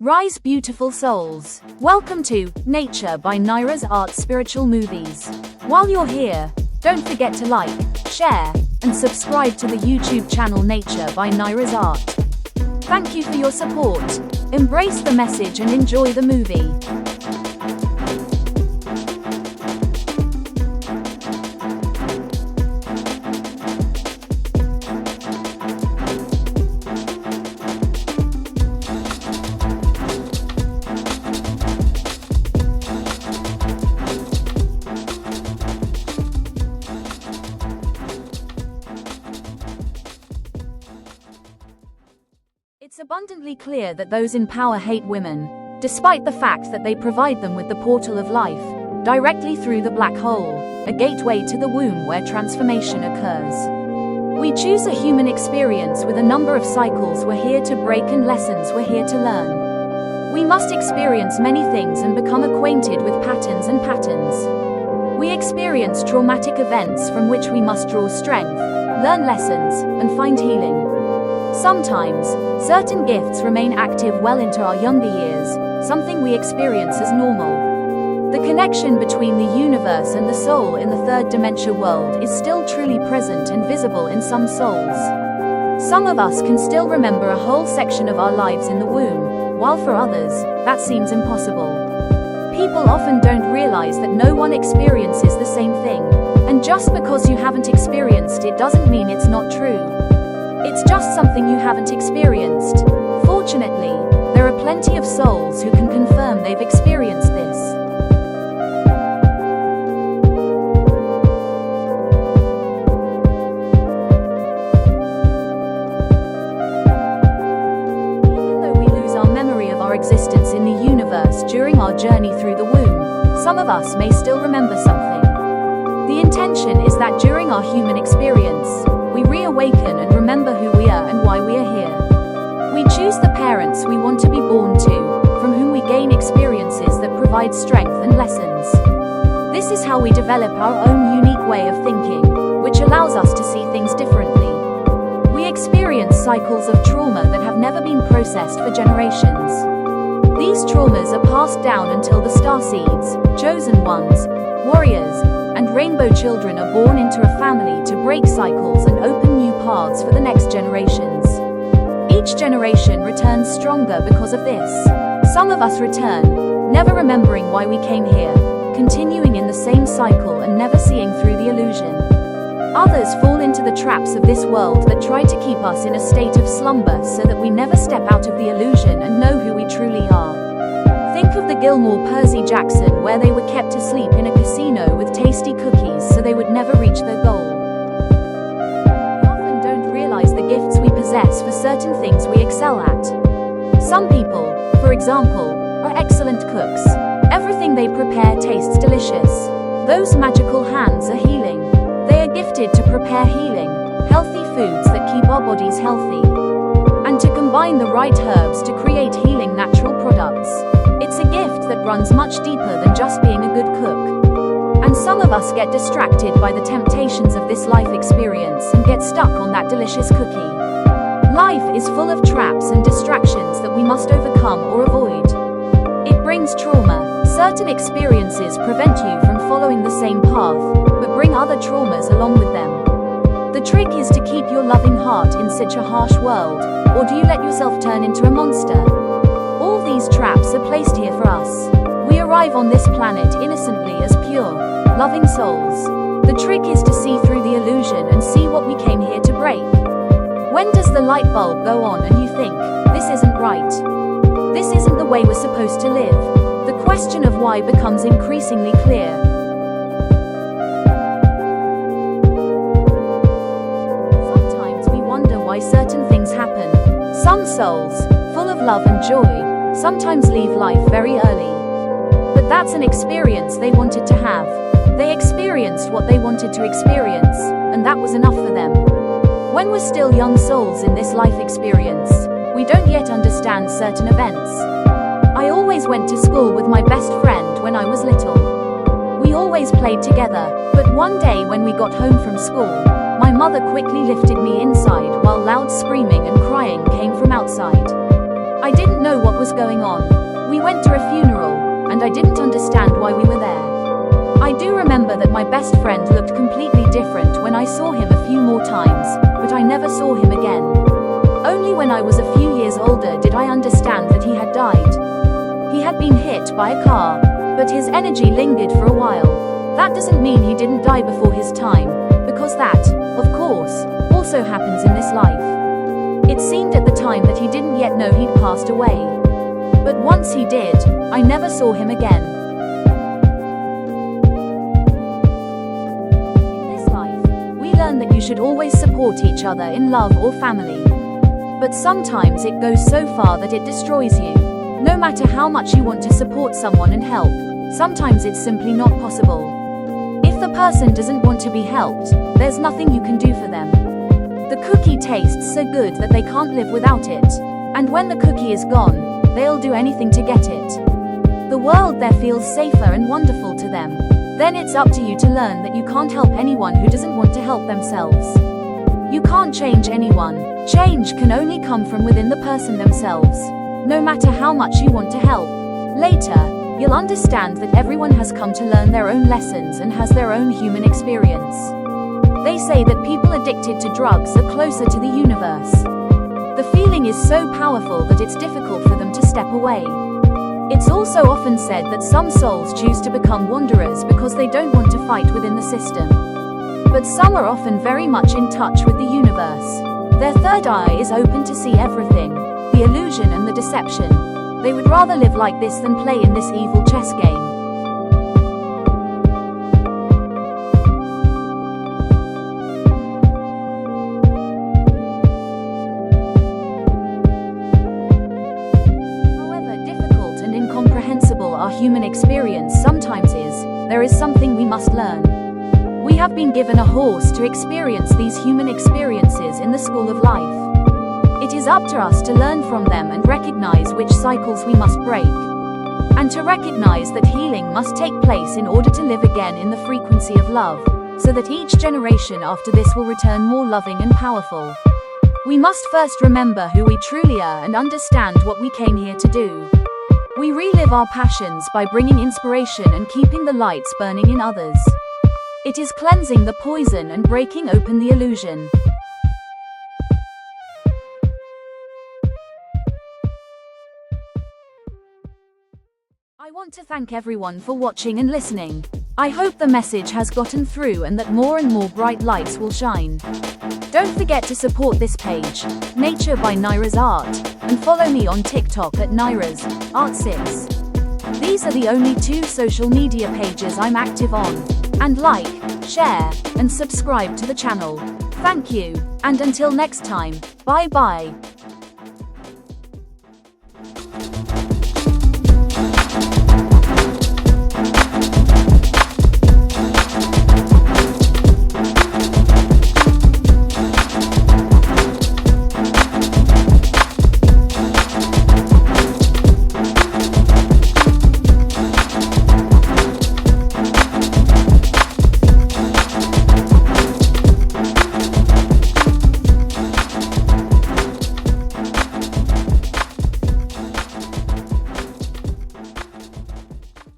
Rise beautiful souls. Welcome to Nature by Nairas Art Spiritual Movies. While you're here, don't forget to like, share, and subscribe to the YouTube channel Nature by Nairas Art. Thank you for your support. Embrace the message and enjoy the movie. It's abundantly clear that those in power hate women, despite the fact that they provide them with the portal of life, directly through the black hole, a gateway to the womb where transformation occurs. We choose a human experience with a number of cycles we're here to break and lessons we're here to learn. We must experience many things and become acquainted with patterns and patterns. We experience traumatic events from which we must draw strength, learn lessons, and find healing. Sometimes, certain gifts remain active well into our younger years, something we experience as normal. The connection between the universe and the soul in the third dimension world is still truly present and visible in some souls. Some of us can still remember a whole section of our lives in the womb, while for others, that seems impossible. People often don't realize that no one experiences the same thing, and just because you haven't experienced it doesn't mean it's not true. It's just something you haven't experienced. Fortunately, there are plenty of souls who can confirm they've experienced this. Even though we lose our memory of our existence in the universe during our journey through the womb, some of us may still remember something. The intention is that during our human experience, we reawaken and remember who we are and why we are here. We choose the parents we want to be born to, from whom we gain experiences that provide strength and lessons. This is how we develop our own unique way of thinking, which allows us to see things differently. We experience cycles of trauma that have never been processed for generations. These traumas are passed down until the starseeds, chosen ones, warriors, and rainbow children are born into a family to break cycles and open new paths for the next generations. Each generation returns stronger because of this. Some of us return, never remembering why we came here, continuing in the same cycle and never seeing through the illusion. Others fall into the traps of this world that try to keep us in a state of slumber so that we never step out of the illusion and know who we truly are. Think of the Gilmore Percy Jackson, where they were kept asleep in a casino with tasty cookies so they would never reach their goal. We often don't realize the gifts we possess for certain things we excel at. Some people, for example, are excellent cooks. Everything they prepare tastes delicious. Those magical hands are healing. They are gifted to prepare healing, healthy foods that keep our bodies healthy, and to combine the right herbs to create healing natural products. It's a gift that runs much deeper than just being a good cook. And some of us get distracted by the temptations of this life experience and get stuck on that delicious cookie. Life is full of traps and distractions that we must overcome or avoid. It brings trauma. Certain experiences prevent you from following the same path, but bring other traumas along with them. The trick is to keep your loving heart in such a harsh world, or do you let yourself turn into a monster? All these traps are placed here for us. We arrive on this planet innocently as pure, loving souls. The trick is to see through the illusion and see what we came here to break. When does the light bulb go on and you think, this isn't right? This isn't the way we're supposed to live. The question of why becomes increasingly clear. Sometimes we wonder why certain things happen. Some souls, full of love and joy, sometimes leave life very early. But that's an experience they wanted to have. They experienced what they wanted to experience, and that was enough for them. When we're still young souls in this life experience, we don't yet understand certain events. I always went to school with my best friend when I was little. We always played together, but one day when we got home from school, my mother quickly lifted me inside while loud screaming and crying came from outside. I didn't know what was going on. We went to a funeral, and I didn't understand why we were there. I do remember that my best friend looked completely different when I saw him a few more times, but I never saw him again. Only when I was a few years older did I understand that he had died. He had been hit by a car, but his energy lingered for a while. That doesn't mean he didn't die before his time, because that, of course, also happens in this life. It seemed at the time that he didn't yet know he'd passed away. But once he did, I never saw him again. In this life, we learn that you should always support each other in love or family. But sometimes it goes so far that it destroys you. No matter how much you want to support someone and help, sometimes it's simply not possible. If the person doesn't want to be helped, there's nothing you can do for them. The cookie tastes so good that they can't live without it. And when the cookie is gone, they'll do anything to get it. The world there feels safer and wonderful to them. Then it's up to you to learn that you can't help anyone who doesn't want to help themselves. You can't change anyone. Change can only come from within the person themselves. No matter how much you want to help. Later, you'll understand that everyone has come to learn their own lessons and has their own human experience. They say that people addicted to drugs are closer to the universe. The feeling is so powerful that it's difficult for them to step away. It's also often said that some souls choose to become wanderers because they don't want to fight within the system. But some are often very much in touch with the universe. Their third eye is open to see everything, the illusion and the deception. They would rather live like this than play in this evil chess game. Incomprehensible our human experience sometimes is, there is something we must learn. We have been given a horse to experience these human experiences in the school of life. It is up to us to learn from them and recognize which cycles we must break. And to recognize that healing must take place in order to live again in the frequency of love, so that each generation after this will return more loving and powerful. We must first remember who we truly are and understand what we came here to do. We relive our passions by bringing inspiration and keeping the lights burning in others. It is cleansing the poison and breaking open the illusion. I want to thank everyone for watching and listening. I hope the message has gotten through and that more and more bright lights will shine. Don't forget to support this page, Nature by Nairas Art, and follow me on TikTok at Nairas Art 6. These are the only 2 social media pages I'm active on. And like, share, and subscribe to the channel. Thank you, and until next time, bye bye.